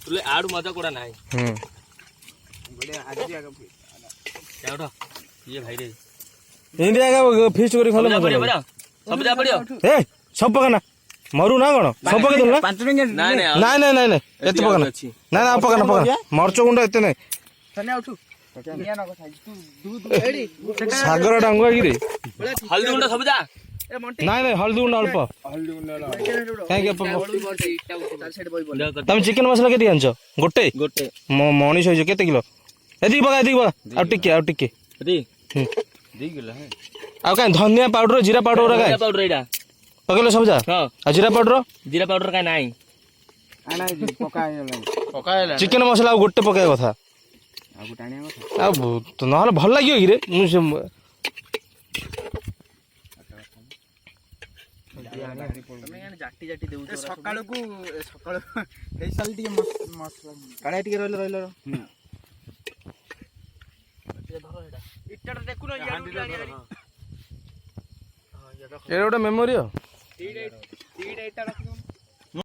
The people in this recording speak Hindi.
तुले आडू मजा कोड़ा नाही बड़े आज आगे क्या उठा ये भाई रे इंडिया का फिस्ट करी खाले मजा बढ़िया बढ़िया सब जा बढ़िया ए सब पकाना मरु ना कोन सब पके दल ना 5 टंकिया नहीं नहीं नहीं नहीं नहीं नहीं एते पकाना ना ना पकाना पकाना मरचो गुंडा एते नहीं तने उठू निया न साइज तू दूध एडी सागर डांगुआ गिरे हल्दी गुंडा सब जा ए मोंटी नहीं नहीं हल्दी गुंडा अल्प हल्दी गुंडा थैंक यू तार साइड बई बोल तुम चिकन मसला केती आंछ गोटे गोटे मनीष होइछ केते किलो एदी पका आ टिके दी 2 किलो है आ काई धनिया पाउडर जीरा पाउडर जीरा काई पाउडर एडा पकेलो सब जा हां आ जीरा पाउडर का नाही आना पकायला चिकन मसला गोटे पकाय कथा आ गुटाणिया କଥା आ तो नहले भल लागियो कि रे जाटी जाटी देउ सकाळ को सकाळ ए साल टिके मस्त काळे टिके रहले इट्टा देखुनो ये गोटे मेमोरी इटा रखिदो